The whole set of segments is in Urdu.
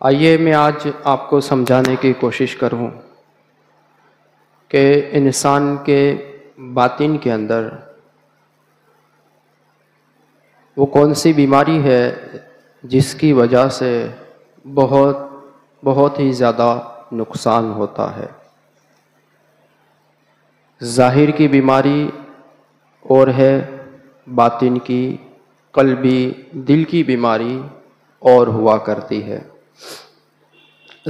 آئیے میں آج آپ کو سمجھانے کی کوشش کروں کہ انسان کے باطن کے اندر وہ کون سی بیماری ہے جس کی وجہ سے بہت ہی زیادہ نقصان ہوتا ہے۔ ظاہر کی بیماری اور ہے، باطن کی قلبی دل کی بیماری اور ہوا کرتی ہے۔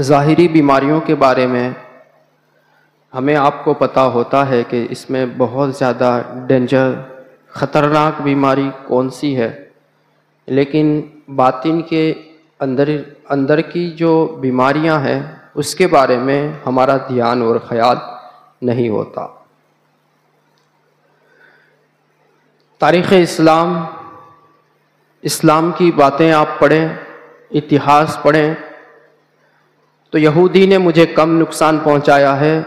ظاہری بیماریوں کے بارے میں ہمیں آپ کو پتہ ہوتا ہے کہ اس میں بہت زیادہ ڈینجر خطرناک بیماری کون سی ہے، لیکن باطن کے اندر کی جو بیماریاں ہیں اس کے بارے میں ہمارا دھیان اور خیال نہیں ہوتا۔ تاریخ اسلام کی باتیں آپ پڑھیں، اتہاس پڑھیں تو یہودی نے مجھے کم نقصان پہنچایا ہے،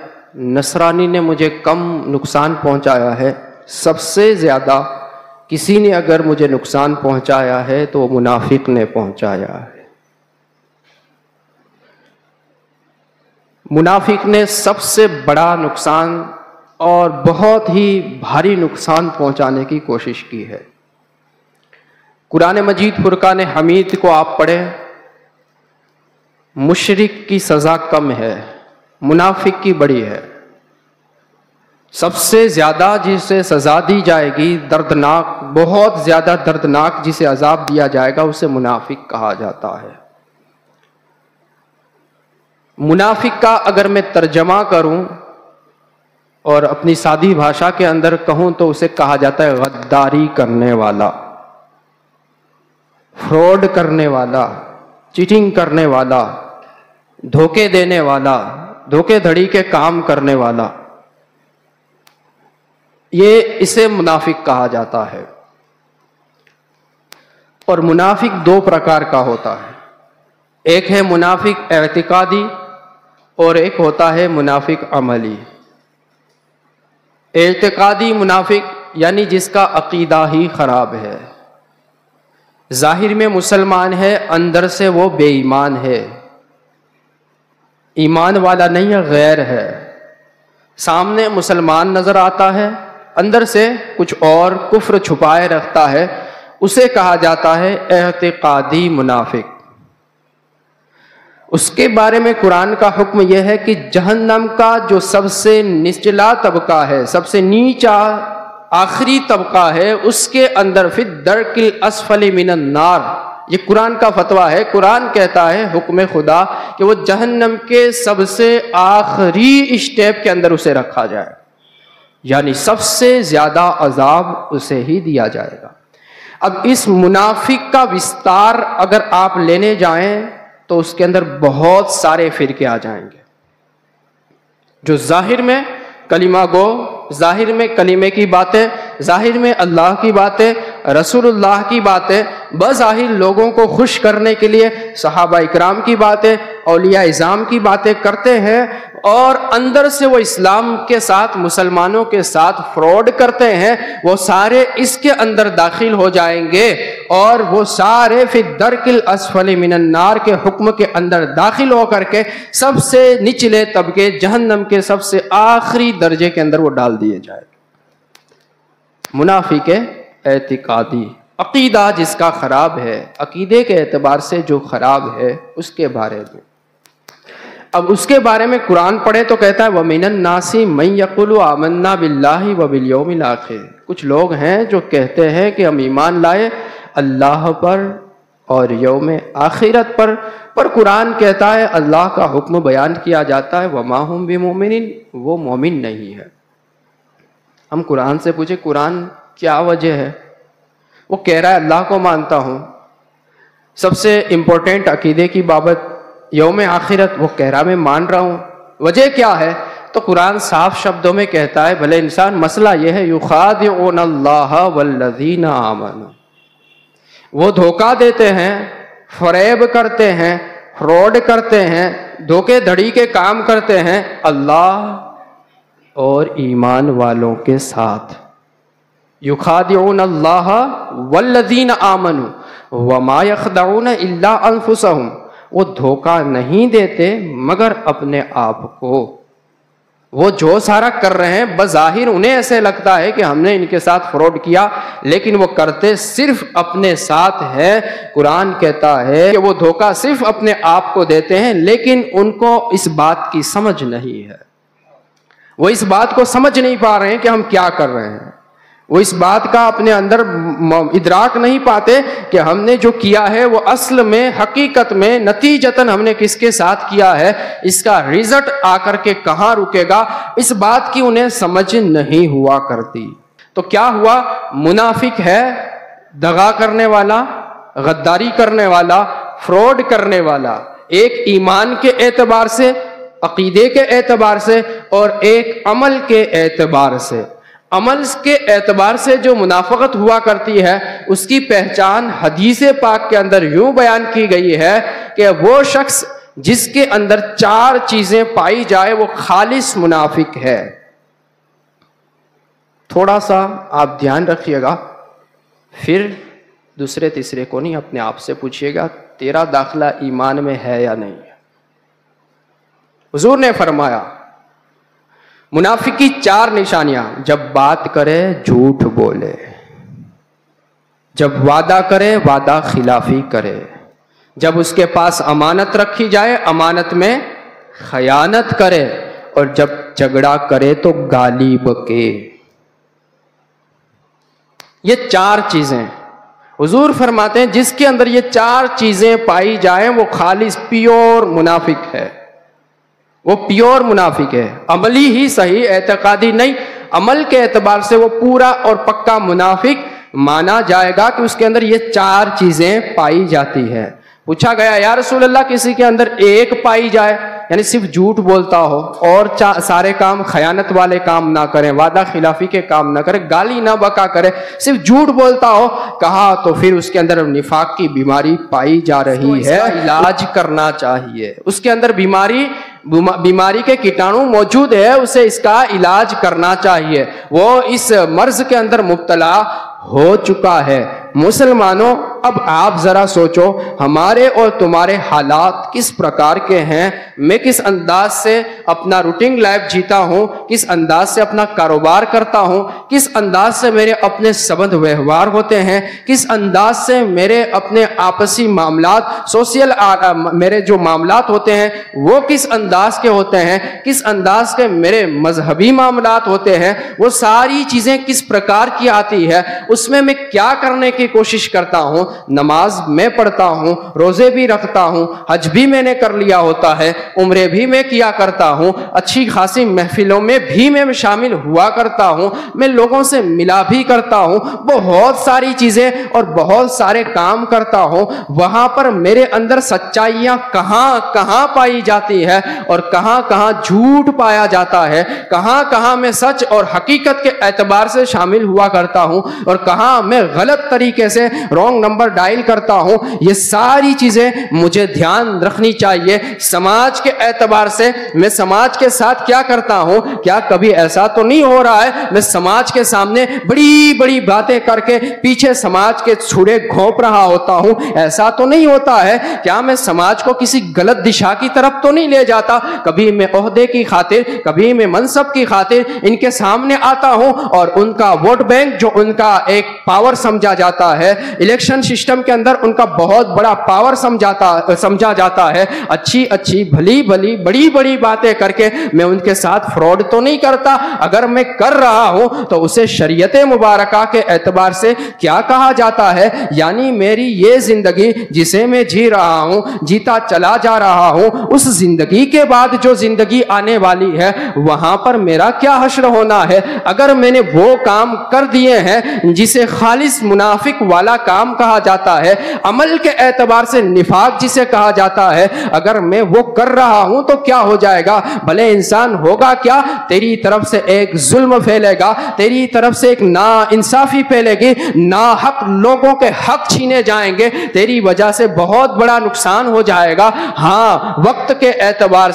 نصرانی نے مجھے کم نقصان پہنچایا ہے، سب سے زیادہ کسی نے اگر مجھے نقصان پہنچایا ہے تو منافق نے پہنچایا ہے۔ منافق نے سب سے بڑا نقصان اور بہت ہی بھاری نقصان پہنچانے کی کوشش کی ہے۔ قرآن مجید فرقان حمید کو آپ پڑھیں، مشرک کی سزا کم ہے، منافق کی بڑی ہے۔ سب سے زیادہ جسے سزا دی جائے گی، دردناک، بہت زیادہ دردناک جسے عذاب دیا جائے گا، اسے منافق کہا جاتا ہے۔ منافق کا اگر میں ترجمہ کروں اور اپنی سادی بھاشا کے اندر کہوں تو اسے کہا جاتا ہے غداری کرنے والا، فراڈ کرنے والا، چیٹنگ کرنے والا، دھوکے دینے والا، دھوکے دھڑی کے کام کرنے والا، یہ اسے منافق کہا جاتا ہے۔ اور منافق دو پرکار کا ہوتا ہے، ایک ہے منافق اعتقادی اور ایک ہوتا ہے منافق عملی۔ اعتقادی منافق یعنی جس کا عقیدہ ہی خراب ہے، ظاہر میں مسلمان ہے، اندر سے وہ بے ایمان ہے، ایمان والا نہیں ہے، غیر ہے۔ سامنے مسلمان نظر آتا ہے، اندر سے کچھ اور کفر چھپائے رکھتا ہے، اسے کہا جاتا ہے اعتقادی منافق۔ اس کے بارے میں قرآن کا حکم یہ ہے کہ جہنم کا جو سب سے نچلا طبقہ ہے، سب سے نیچا آخری طبقہ ہے، اس کے اندر فی الدرک الاسفل من النار، یہ قرآن کا فتویٰ ہے۔ قرآن کہتا ہے، حکم خدا، کہ وہ جہنم کے سب سے آخری اسٹیپ کے اندر اسے رکھا جائے، یعنی سب سے زیادہ عذاب اسے ہی دیا جائے گا۔ اب اس منافق کا وستار اگر آپ لینے جائیں تو اس کے اندر بہت سارے فرقے آ جائیں گے۔ جو ظاہر میں کلمہ گو، ظاہر میں کلمے کی باتیں، ظاہر میں اللہ کی باتیں، رسول اللہ کی باتیں، بظاہر لوگوں کو خوش کرنے کے لیے صحابہ اکرام کی باتیں، اولیاء اعظام کی باتیں کرتے ہیں، اور اندر سے وہ اسلام کے ساتھ، مسلمانوں کے ساتھ فراڈ کرتے ہیں، وہ سارے اس کے اندر داخل ہو جائیں گے، اور وہ سارے فی الدرک الاسفل من النار کے حکم کے اندر داخل ہو کر کے سب سے نچلے طبقے جہنم کے سب سے آخری درجے کے اندر وہ ڈال دیے جائیں۔ منافق اعتقادی، عقیدہ جس کا خراب ہے، عقیدے کے اعتبار سے جو خراب ہے، اس کے بارے میں اب اس کے بارے میں قرآن پڑھے تو کہتا ہے وَمِنَ النَّاسِ مَن يَقُولُ آمَنَّا بِاللَّهِ وَبِالْيَوْمِ الْآخِرِ، کچھ لوگ ہیں جو کہتے ہیں کہ ہم ایمان لائے اللہ پر اور یوم آخرت پر قرآن کہتا ہے، اللہ کا حکم بیان کیا جاتا ہے وَمَا هُمْ بِمُؤْمِنِينَ، وہ مومن نہیں ہے۔ ہم قرآن سے پوچھے قرآن کیا وجہ ہے؟ وہ کہہ رہا ہے اللہ کو مانتا ہوں، سب سے امپورٹنٹ عقیدے کی بابت یوم آخرت، وہ کہہ رہا میں مان رہا ہوں، وجہ کیا ہے؟ تو قرآن صاف شبدوں میں کہتا ہے بھلے انسان، مسئلہ یہ ہے یخادعون اللہ والذین آمنوا، وہ دھوکہ دیتے ہیں، فریب کرتے ہیں، فراڈ کرتے ہیں، دھوکے دھڑی کے کام کرتے ہیں اللہ اور ایمان والوں کے ساتھ۔ یخادعون اللہ والذین آمنوا وما یخدعون الا انفسهم وہ دھوکہ نہیں دیتے مگر اپنے آپ کو۔ وہ جو سارا کر رہے ہیں بظاہر انہیں ایسے لگتا ہے کہ ہم نے ان کے ساتھ فراڈ کیا، لیکن وہ کرتے صرف اپنے ساتھ ہے۔ قرآن کہتا ہے کہ وہ دھوکہ صرف اپنے آپ کو دیتے ہیں، لیکن ان کو اس بات کی سمجھ نہیں ہے، وہ اس بات کو سمجھ نہیں پا رہے ہیں کہ ہم کیا کر رہے ہیں، وہ اس بات کا اپنے اندر ادراک نہیں پاتے کہ ہم نے جو کیا ہے وہ اصل میں حقیقت میں نتیجتاً ہم نے کس کے ساتھ کیا ہے، اس کا رزلٹ آ کر کے کہاں رکے گا، اس بات کی انہیں سمجھ نہیں ہوا کرتی۔ تو کیا ہوا؟ منافق ہے، دغا کرنے والا، غداری کرنے والا، فراڈ کرنے والا، ایک ایمان کے اعتبار سے، عقیدے کے اعتبار سے، اور ایک عمل کے اعتبار سے۔ عمل کے اعتبار سے جو منافقت ہوا کرتی ہے اس کی پہچان حدیث پاک کے اندر یوں بیان کی گئی ہے کہ وہ شخص جس کے اندر 4 چیزیں پائی جائے وہ خالص منافق ہے۔ تھوڑا سا آپ دھیان رکھیے گا، پھر دوسرے تیسرے کو نہیں، اپنے آپ سے پوچھیے گا تیرا داخلہ ایمان میں ہے یا نہیں۔ حضور نے فرمایا منافق کی 4 نشانیاں: جب بات کرے جھوٹ بولے، جب وعدہ کرے وعدہ خلافی کرے، جب اس کے پاس امانت رکھی جائے امانت میں خیانت کرے، اور جب جھگڑا کرے تو گالی بکے۔ یہ 4 چیزیں حضور فرماتے ہیں جس کے اندر یہ 4 چیزیں پائی جائیں وہ خالص پیور منافق ہے، وہ پیور منافق ہے۔ عملی ہی صحیح، اعتقادی نہیں، عمل کے اعتبار سے وہ پورا اور پکا منافق مانا جائے گا کہ اس کے اندر یہ 4 چیزیں پائی جاتی ہے۔ پوچھا گیا یا رسول اللہ کسی کے اندر ایک پائی جائے، یعنی صرف جھوٹ بولتا ہو اور سارے کام خیانت والے کام نہ کرے، وعدہ خلافی کے کام نہ کرے، گالی نہ بکا کرے، صرف جھوٹ بولتا ہو، کہا تو پھر اس کے اندر نفاق کی بیماری پائی جا رہی ہے، علاج کرنا چاہیے۔ اس کے اندر بیماری کے کیٹانو موجود ہے، اسے اس کا علاج کرنا چاہیے، وہ اس مرض کے اندر مبتلا ہو چکا ہے۔ مسلمانوں اب آپ ذرا سوچو ہمارے اور تمہارے حالات کس پرکار کے ہیں، میں کس انداز سے اپنا روٹین لائف جیتا ہوں، کس انداز سے اپنا کاروبار کرتا ہوں، کس انداز سے میرے اپنے سبند ویوہار ہوتے ہیں، کس انداز سے میرے اپنے آپسی معاملات سوشل میرے جو معاملات ہوتے ہیں وہ کس انداز کے ہوتے ہیں، کس انداز کے میرے مذہبی معاملات ہوتے ہیں، وہ ساری چیزیں کس پرکار کی آتی ہے، اس میں کیا کرنے کی کوشش کرتا ہوں۔ نماز میں پڑھتا ہوں، روزے بھی رکھتا ہوں، حج بھی میں نے کر لیا ہوتا ہے، عمرے بھی میں کیا کرتا ہوں، اچھی خاصی محفلوں میں بھی میں شامل ہوا کرتا ہوں، میں لوگوں سے ملا بھی کرتا ہوں، بہت ساری چیزیں اور بہت سارے کام کرتا ہوں۔ وہاں پر میرے اندر سچائیاں کہاں کہاں پائی جاتی ہے اور کہاں کہاں جھوٹ پایا جاتا ہے، کہاں کہاں میں سچ اور حقیقت کے اعتبار سے شامل ہوا کرتا ہوں اور کہاں میں غلط طریقے سے رونگ نمبر ڈائل کرتا ہوں، یہ ساری چیزیں مجھے دھیان رکھنی چاہیے۔ سماج کے اعتبار سے میں سماج کے ساتھ کیا کرتا ہوں، کیا کبھی ایسا تو نہیں ہو رہا ہے میں سماج کے سامنے بڑی بڑی باتیں کر کے پیچھے سماج کے چھڑے گھونپ رہا ہوتا ہوں، ایسا تو نہیں ہوتا ہے، کیا میں سماج کو کسی غلط دشا کی طرف تو نہیں لے جاتا، کبھی میں عہدے کی خاطر، کبھی میں منصب کی خاطر ان کے سامنے آتا ہوں اور ان کا ووٹ بینک جو ان کا ایک پاور سمجھا جاتا ہے، الیکشن سسٹم کے اندر ان کا بہت بڑا پاور سمجھا جاتا ہے، اچھی اچھی بھلی بھلی بڑی بڑی باتیں کر کے میں ان کے ساتھ فراڈ تو نہیں کرتا، اگر میں کر رہا ہوں تو اسے شریعت مبارکہ کے اعتبار سے کیا کہا جاتا ہے، یعنی میری یہ زندگی جسے میں جی رہا ہوں، جیتا چلا جا رہا ہوں، اس زندگی کے بعد جو زندگی آنے والی ہے وہاں پر میرا کیا حشر ہونا ہے۔ اگر میں نے وہ کام کر دیے ہیں جسے خالص منافق والا کام کہا جاتا ہے، عمل کے اعتبار سے نفاق جسے کہا جاتا ہے، اگر میں وہ کر رہا ہوں تو کیا ہو جائے گا، بھلے انسان ہوگا کیا، تیری طرف سے ایک ظلم پھیلے گا، تیری طرف سے ایک نا انصافی پھیلے گی، ناحق لوگوں کے حق چھینے جائیں گے، تیری وجہ سے بہت بڑا نقصان ہو جائے گا۔ ہاں وقت کے اعتبار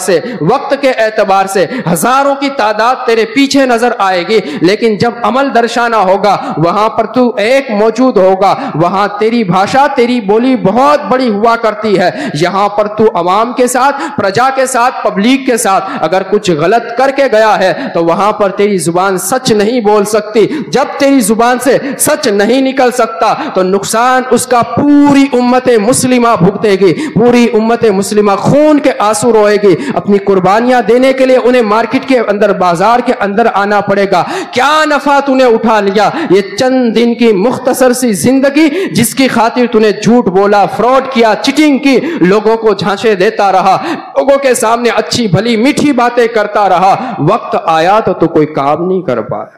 سے ہزاروں کی تعداد تیرے پیچھے نظر آئے گی، لیکن جب عمل درشانہ ہوگا وہاں پر تو ایک موجود ہوگا، وہاں تیری تیری بھاشا تیری بولی بہت بڑی ہوا کرتی ہے، یہاں پر تو عوام کے ساتھ، پرجا کے ساتھ، پبلک کے ساتھ اگر کچھ غلط کر کے گیا ہے تو وہاں پر تیری زبان سچ نہیں بول سکتی۔ جب تیری زبان سے سچ نہیں نکل سکتا تو نقصان اس کا پوری امت مسلمہ بھگتے گی، پوری امت مسلمہ خون کے آنسو روئے گی، اپنی قربانیاں دینے کے لیے انہیں مارکیٹ کے اندر، بازار کے اندر آنا پڑے گا۔ کیا نفع تو نے اٹھا لیا؟ یہ چند دن کی مختصر سی زندگی جس کی خاطر تو نے جھوٹ بولا، فراڈ کیا، چیٹنگ کی، لوگوں کو جھانسے دیتا رہا، لوگوں کے سامنے اچھی بھلی میٹھی باتیں کرتا رہا، وقت آیا تو کوئی کام نہیں کر پایا۔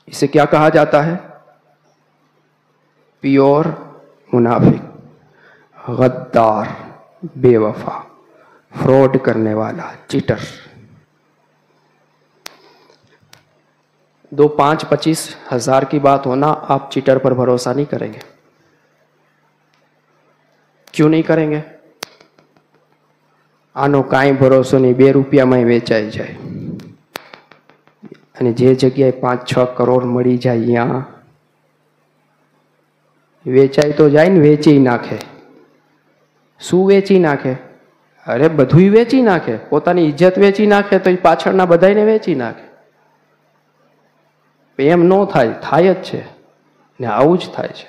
اسے کیا کہا جاتا ہے؟ پیور منافق، غدار، بے وفا، فراڈ کرنے والا، چیٹر۔ 2 5 25 ہزار کی بات ہونا، آپ چیٹر پر بھروسہ نہیں کریں گے۔ کیوں نہیں کریں گے؟ آنو کائیں بھروسو نہیں، 2 روپیہ میں ویچائی جائے، અને જે જગ્યાએ 5-6 કરોડ મળી જાય ત્યાં વેચાઈ તો જાય ને, વેચી નાખે। શું વેચી નાખે? અરે બધું વેચી નાખે, પોતાની ઇજ્જત વેચી નાખે તો પાછળના બધાને વેચી નાખે। એમ ન થાય, થાય જ છે ને, આવું જ થાય છે।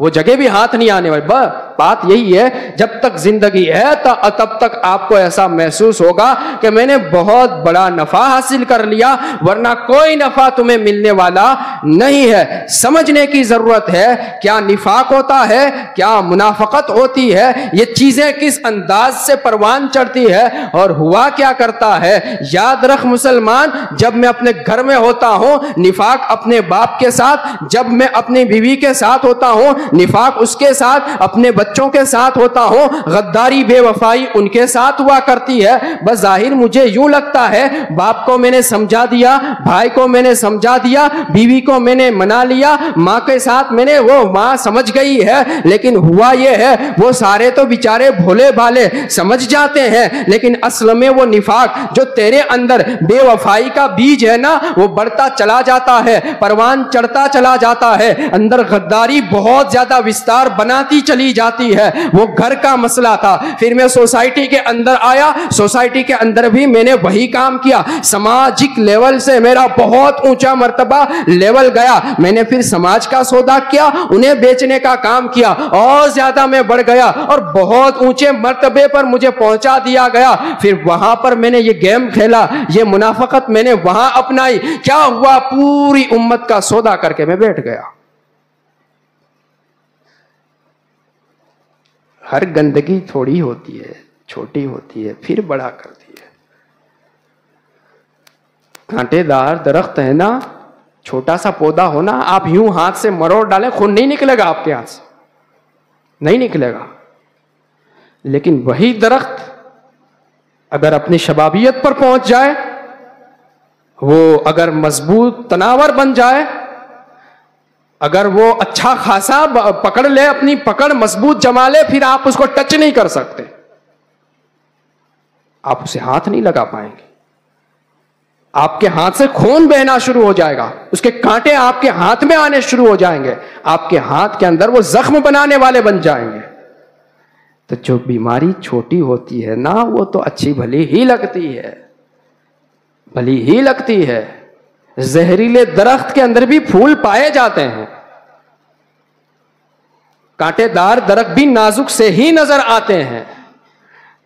وہ جگہ بھی ہاتھ نہیں آنے والی. بات یہی ہے جب تک زندگی ہے تب تک آپ کو ایسا محسوس ہوگا کہ میں نے بہت بڑا نفع حاصل کر لیا, ورنہ کوئی نفع تمہیں ملنے والا نہیں ہے. سمجھنے کی ضرورت ہے کیا نفاق ہوتا ہے, کیا منافقت ہوتی ہے, یہ چیزیں کس انداز سے پروان چڑھتی ہے اور ہوا کیا کرتا ہے. یاد رکھ مسلمان, جب میں اپنے گھر میں ہوتا ہوں نفاق اپنے باپ کے ساتھ, جب میں اپنی بیوی کے ساتھ ہوتا ہوں نفاق اس کے ساتھ, اپنے بچوں کے ساتھ ہوتا ہوں غداری بے وفائی ان کے ساتھ ہوا کرتی ہے. بظاہر مجھے یوں لگتا ہے باپ کو میں نے سمجھا دیا, بھائی کو میں نے سمجھا دیا, بیوی کو میں نے منا لیا, ماں کے ساتھ میں نے, وہ ماں سمجھ گئی ہے, لیکن ہوا یہ ہے وہ سارے تو بیچارے بھولے بھالے سمجھ جاتے ہیں, لیکن اصل میں وہ نفاق جو تیرے اندر بے وفائی کا بیج ہے نا وہ بڑھتا چلا جاتا ہے, پروان چڑھتا چلا جاتا ہے, اندر غداری بہت زیادہ وستار بناتی چلی جاتی ہے. وہ گھر کا مسئلہ تھا, پھر میں سوسائٹی کے اندر آیا, سوسائٹی کے اندر بھی میں نے وہی کام کیا, سماجک لیول سے میرا بہت اونچا مرتبہ لیول گیا, میں نے پھر سماج کا سودا کیا, انہیں بیچنے کا کام کیا, اور زیادہ میں بڑھ گیا اور بہت اونچے مرتبے پر مجھے پہنچا دیا گیا. پھر وہاں پر میں نے یہ گیم کھیلا, یہ منافقت میں نے وہاں اپنائی, کیا ہوا پوری امت کا سودا کر کے میں بیٹھ گیا. ہر گندگی تھوڑی ہوتی ہے, چھوٹی ہوتی ہے, پھر بڑا کرتی ہے. کانٹے دار درخت ہے نا, چھوٹا سا پودا ہونا, آپ یوں ہاتھ سے مروڑ ڈالیں خون نہیں نکلے گا آپ کے ہاتھ سے, نہیں نکلے گا. لیکن وہی درخت اگر اپنی شبابیت پر پہنچ جائے, وہ اگر مضبوط تناور بن جائے, اگر وہ اچھا خاصا پکڑ لے, اپنی پکڑ مضبوط جما لے, پھر آپ اس کو ٹچ نہیں کر سکتے, آپ اسے ہاتھ نہیں لگا پائیں گے. آپ کے ہاتھ سے خون بہنا شروع ہو جائے گا, اس کے کانٹے آپ کے ہاتھ میں آنے شروع ہو جائیں گے, آپ کے ہاتھ کے اندر وہ زخم بنانے والے بن جائیں گے. تو جو بیماری چھوٹی ہوتی ہے نا وہ تو اچھی بھلی ہی لگتی ہے, بھلی ہی لگتی ہے. زہریلے درخت کے اندر بھی پھول پائے جاتے ہیں, کانٹے دار درخت بھی نازک سے ہی نظر آتے ہیں.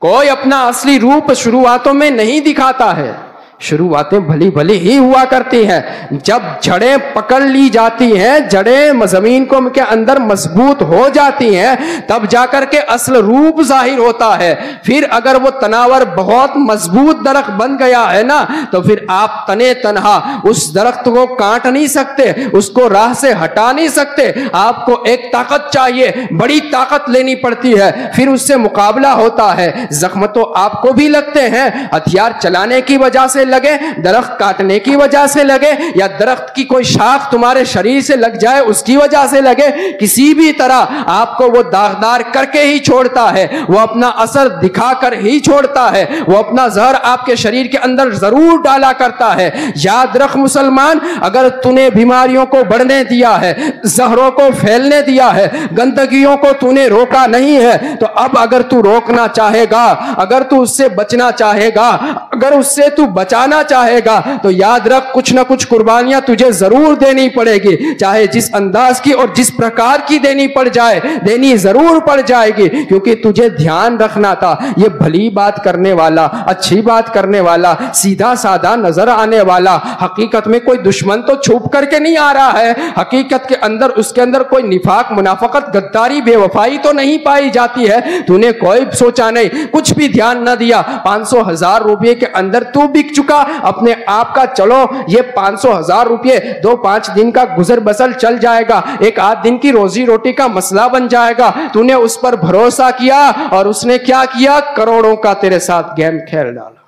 کوئی اپنا اصلی روپ شروعاتوں میں نہیں دکھاتا ہے, شروعاتیں بھلی بھلی ہی ہوا کرتی ہیں. جب جڑیں پکڑ لی جاتی ہیں, جڑیں زمین کو کے اندر مضبوط ہو جاتی ہیں, تب جا کر کے اصل روپ ظاہر ہوتا ہے. پھر اگر وہ تناور بہت مضبوط درخت بن گیا ہے نا, تو پھر آپ تنے تنہا اس درخت کو کاٹ نہیں سکتے, اس کو راہ سے ہٹا نہیں سکتے. آپ کو ایک طاقت چاہیے, بڑی طاقت لینی پڑتی ہے, پھر اس سے مقابلہ ہوتا ہے. زخم تو آپ کو بھی لگتے ہیں, ہتھیار چلانے کی وجہ سے لگے, درخت کاٹنے کی وجہ سے لگے, یا درخت کی کوئی شاخ تمہارے شریر سے لگ جائے اس کی وجہ سے لگے, کسی بھی طرح آپ کو وہ داغدار کر کے ہی چھوڑتا ہے, وہ اپنا اثر دکھا کر ہی چھوڑتا ہے, وہ اپنا زہر آپ کے شریر کے اندر ضرور ڈالا کرتا ہے. یاد رکھ مسلمان, اگر تُونے بیماریوں کو بڑھنے دیا ہے, زہروں کو پھیلنے دیا ہے, گندگیوں کو تُونے روکا نہیں ہے, تو اب اگر تو روکنا چاہے گا, اگر تو اس سے بچنا چاہے گا, اگر اس سے تو بچانا چاہے گا, تو یاد رکھ کچھ نہ کچھ قربانیاں تجھے ضرور دینی پڑے گی, چاہے جس انداز کی اور جس پرکار کی دینی پڑ جائے, دینی ضرور پڑ جائے گی, کیونکہ تجھے دھیان رکھنا تھا یہ بھلی بات کرنے والا, اچھی بات کرنے والا, سیدھا سادہ نظر آنے والا, حقیقت میں کوئی دشمن تو چھپ کر کے نہیں آ رہا ہے, حقیقت کے اندر اس کے اندر کوئی نفاق, منافقت, غداری, بے وفائی تو نہیں پائی جاتی ہے. تو نے کوئی سوچا نہیں, کچھ بھی دھیان نہ دیا, 500,000 روپے کے اندر تو بک چکا اپنے آپ کا. چلو یہ 500,000 روپے 2-5 دن کا گزر بسر چل جائے گا, ایک آدھ دن کی روزی روٹی کا مسئلہ بن جائے گا. تو نے اس پر بھروسہ کیا اور اس نے کیا کیا, کروڑوں کا تیرے ساتھ گیم کھیل ڈالا.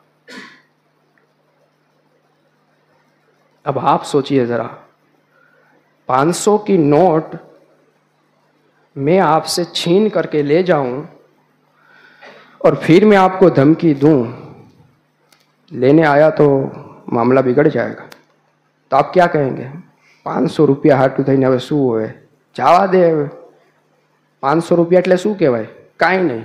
اب آپ سوچئے ذرا, 500 کی نوٹ میں آپ سے چھین کر کے لے جاؤں اور پھر میں آپ کو دھمکی دوں, لینے آیا تو معاملہ بگڑ جائے گا, تو آپ کیا کہیں گے؟ 500 روپیہ ہاتھ دھینے હવે શું હોય, જવા દે, 500 રૂપિયા એટલે શું કહેવાય, કાંઈ નહીં,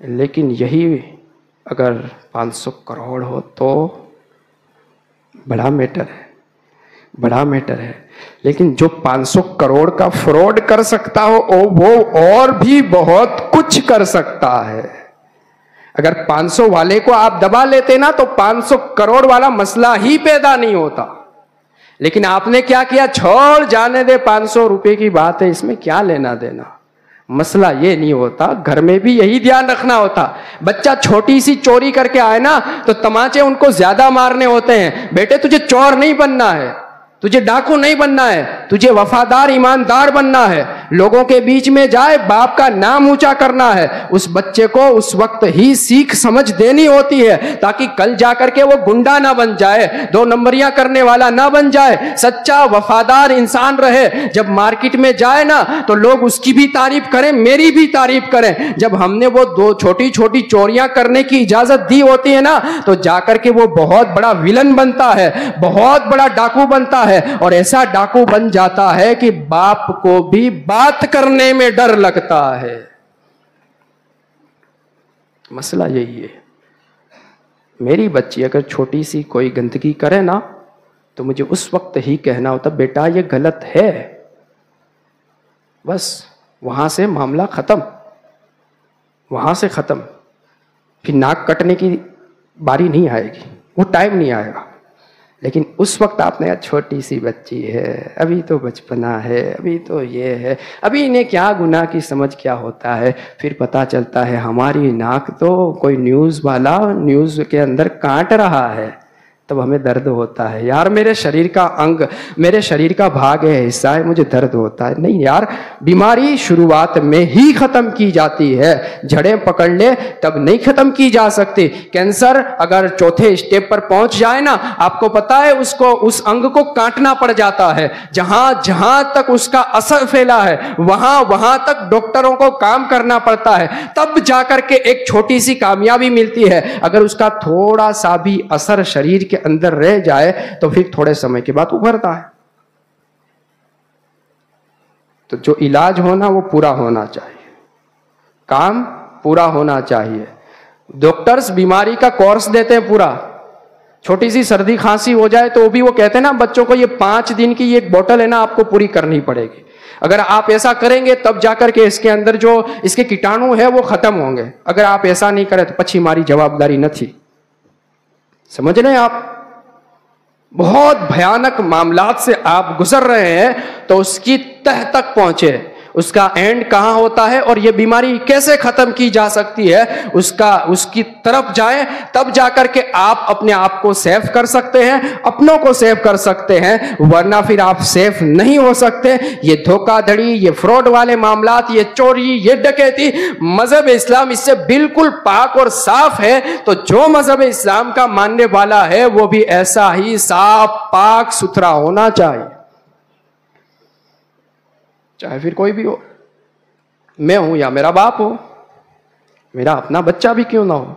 لیکن یہی اگر 500 کروڑ ہو تو بڑا میٹر ہے، بڑا میٹر ہے۔ لیکن جو 500 کروڑ کا فراڈ کر سکتا ہو وہ اور بھی بہت کچھ کر سکتا ہے۔ اگر 500 والے کو آپ دبا لیتے نا تو 500 کروڑ والا مسئلہ ہی پیدا نہیں ہوتا۔ لیکن آپ نے کیا کیا؟ چھوڑ جانے دے، 500 روپے کی بات ہے، اس میں کیا لینا دینا۔ مسئلہ یہ نہیں ہوتا، گھر میں بھی یہی دھیان رکھنا ہوتا۔ بچہ چھوٹی سی چوری کر کے آئے نا تو تماچے ان کو زیادہ مارنے ہوتے ہیں۔ بیٹے تجھے چور نہیں بننا ہے، تجھے ڈاکو نہیں بننا ہے، تجھے وفادار ایماندار بننا ہے، لوگوں کے بیچ میں جائے باپ کا نام اونچا کرنا ہے۔ اس بچے کو اس وقت ہی سیکھ سمجھ دینی ہوتی ہے تاکہ کل جا کر کے وہ گنڈا نہ بن جائے، 2 نمبریاں کرنے والا نہ بن جائے، سچا وفادار انسان رہے۔ جب مارکیٹ میں جائے نا تو لوگ اس کی بھی تعریف کریں، میری بھی تعریف کریں۔ جب ہم نے وہ 2 چھوٹی چھوٹی چوریاں کرنے کی اجازت دی ہوتی ہے نا تو جا کر کے وہ بہت بڑا ویلن بنتا ہے، بہت بڑا ڈاکو بنتا ہے، اور ایسا ڈاکو بن جاتا ہے کہ باپ کو بھی بات کرنے میں ڈر لگتا ہے۔ مسئلہ یہی ہے۔ میری بچی اگر چھوٹی سی کوئی گندگی کرے نا تو مجھے اس وقت ہی کہنا ہوتا بیٹا یہ غلط ہے، بس وہاں سے معاملہ ختم، وہاں سے ختم۔ پھر ناک کٹنے کی باری نہیں آئے گی، وہ ٹائم نہیں آئے گا۔ لیکن اس وقت آپ نے چھوٹی سی بچی ہے، ابھی تو بچپنا ہے، ابھی تو یہ ہے، ابھی انہیں کیا گناہ کی سمجھ کیا ہوتا ہے۔ پھر پتہ چلتا ہے ہماری ناک تو کوئی نیوز والا نیوز کے اندر کاٹ رہا ہے، تب ہمیں درد ہوتا ہے، یار میرے شریر کا انگ، میرے شریر کا بھاگ ہے، حصہ ہے، مجھے درد ہوتا ہے۔ نہیں یار، بیماری شروعات میں ہی ختم کی جاتی ہے، جڑیں پکڑ لے تب نہیں ختم کی جا سکتی۔ کینسر اگر چوتھے اسٹیپ پر پہنچ جائے نا، آپ کو پتا ہے اس انگ کو کاٹنا پڑ جاتا ہے، جہاں تک اس کا اثر پھیلا ہے وہاں تک ڈاکٹروں کو کام کرنا پڑتا ہے، تب جا کر کے ایک چھوٹی سی کامیابی ملتی ہے۔ اگر اس کا تھوڑا سا بھی اثر شریر کے اندر رہ جائے تو پھر تھوڑے سمے کے بعد ابھرتا ہے۔ تو جو علاج ہونا وہ پورا ہونا چاہیے، کام پورا ہونا چاہیے۔ ڈاکٹرز بیماری کا کورس دیتے ہیں پورا، چھوٹی سی سردی کھانسی ہو جائے تو بھی وہ کہتے ہیں نا بچوں کو یہ 5 دن کی ایک بوٹل ہے نا آپ کو پوری کرنی پڑے گی، اگر آپ ایسا کریں گے تب جا کر کے اس کے اندر جو اس کے کیٹانو ہے وہ ختم ہوں گے، اگر آپ ایسا نہیں کریں تو پچھی ہماری جوابداری نہ تھی۔ سمجھ رہے ہیں آپ؟ بہت بھیانک معاملات سے آپ گزر رہے ہیں تو اس کی تہ تک پہنچے، اس کا اینڈ کہاں ہوتا ہے اور یہ بیماری کیسے ختم کی جا سکتی ہے اس کی طرف جائیں، تب جا کر کے آپ اپنے آپ کو سیف کر سکتے ہیں، اپنوں کو سیف کر سکتے ہیں، ورنہ پھر آپ سیف نہیں ہو سکتے۔ یہ دھوکہ دھڑی، یہ فراڈ والے معاملات، یہ چوری، یہ ڈکیتی، مذہب اسلام اس سے بالکل پاک اور صاف ہے۔ تو جو مذہب اسلام کا ماننے والا ہے وہ بھی ایسا ہی صاف پاک ستھرا ہونا چاہیے، چاہے پھر کوئی بھی ہو، میں ہوں یا میرا باپ ہو، میرا اپنا بچہ بھی کیوں نہ ہو۔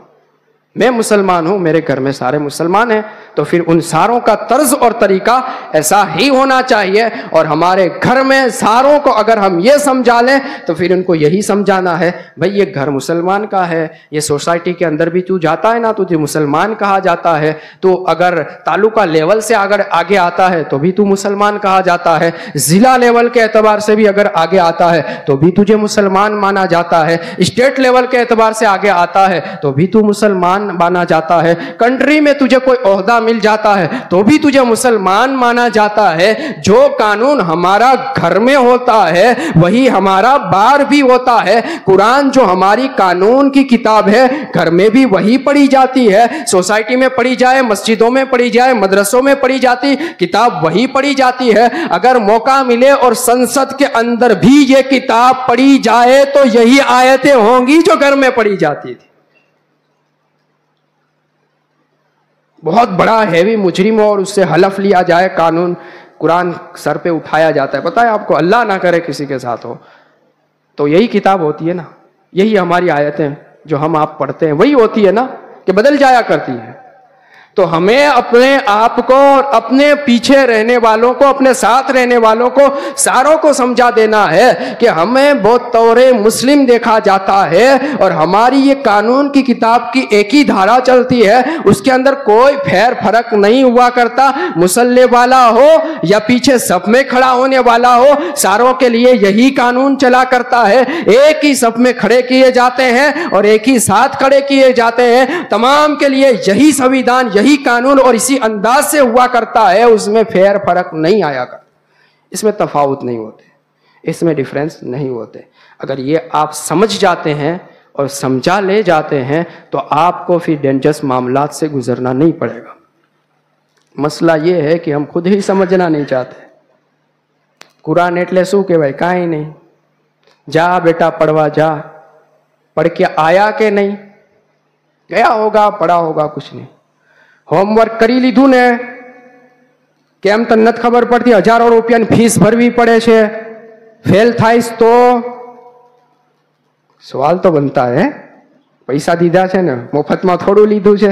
میں مسلمان ہوں، میرے گھر میں سارے مسلمان ہیں، تو پھر ان ساروں کا طرز اور طریقہ ایسا ہی ہونا چاہیے۔ اور ہمارے گھر میں ساروں کو اگر ہم یہ سمجھا لیں تو پھر ان کو یہی سمجھانا ہے بھئی یہ گھر مسلمان کا ہے، یہ سوسائٹی کے اندر بھی تو جاتا ہے نا تجھے مسلمان کہا جاتا ہے، تو اگر تعلقہ لیول سے اگر آگے آتا ہے تو بھی تو مسلمان کہا جاتا ہے، ضلع لیول کے اعتبار سے بھی اگر آگے آتا ہے تو بھی تجھے مسلمان مانا جاتا ہے، اسٹیٹ لیول کے اعتبار سے آگے آتا ہے تو بھی تو مسلمان مانا جاتا ہے، کنٹری میں تجھے کوئی عہدہ مل جاتا ہے تو بھی تجھے مسلمان مانا جاتا ہے۔ جو قانون ہمارا گھر میں ہوتا ہے وہی ہمارا باہر بھی ہوتا ہے۔ قرآن جو ہماری قانون کی کتاب ہے گھر میں بھی وہی پڑھی جاتی ہے، سوسائٹی میں پڑھی جائے، مسجدوں میں پڑھی جائے، مدرسوں میں پڑھی جاتی کتاب وہی پڑھی جاتی ہے۔ اگر موقع ملے اور سنسد کے اندر بھی یہ کتاب پڑھی جائے تو یہی آیتیں ہوں گی جو گھر میں پڑھی جاتی تھی۔ بہت بڑا ہیوی مجرم ہو اور اس سے حلف لیا جائے، قانون قرآن سر پہ اٹھایا جاتا ہے، پتہ ہے آپ کو، اللہ نہ کرے کسی کے ساتھ ہو، تو یہی کتاب ہوتی ہے نا، یہی ہماری آیتیں جو ہم آپ پڑھتے ہیں وہی ہوتی ہے نا، کہ بدل جایا کرتی ہے۔ تو ہمیں اپنے آپ کو اور اپنے پیچھے رہنے والوں کو، اپنے ساتھ رہنے والوں کو، ساروں کو سمجھا دینا ہے کہ ہمیں بطور مسلم دیکھا جاتا ہے، اور ہماری یہ قانون کی کتاب کی ایک ہی دھارا چلتی ہے، اس کے اندر کوئی پھیر فرق نہیں ہوا کرتا، مسلح والا ہو یا پیچھے صف میں کھڑا ہونے والا ہو، ساروں کے لیے یہی قانون چلا کرتا ہے، ایک ہی صف میں کھڑے کیے جاتے ہیں اور ایک ہی ساتھ کھڑے کیے جاتے ہیں، تمام کے لیے یہی سنویدھان، یہی قانون اور اسی انداز سے ہوا کرتا ہے، اس میں پھیر فرق نہیں آیا کرتا، اس میں تفاوت نہیں ہوتے، اس میں ڈیفرنس نہیں ہوتے۔ اگر یہ آپ سمجھ جاتے ہیں اور سمجھا لے جاتے ہیں تو آپ کو پھر ڈینجرس معاملات سے گزرنا نہیں پڑے گا۔ مسئلہ یہ ہے کہ ہم خود ہی سمجھنا نہیں چاہتے۔ قرآن ایٹلے سو کہ بھائی کہیں نہیں، جا بیٹا پڑھوا جا، پڑھ کے آیا کہ نہیں، گیا ہوگا پڑھا ہوگا کچھ نہیں، ہوم ورک کری لیدھو نے، કેમ તને નથી ખબર પડતી, હજારો રૂપિયાની ફીસ ભરવી પડે છે, ફેલ થાઈશ તો સવાલ તો બનતા હે, પૈસા દીધા છે ને, મફતમાં થોડું લીધું છે,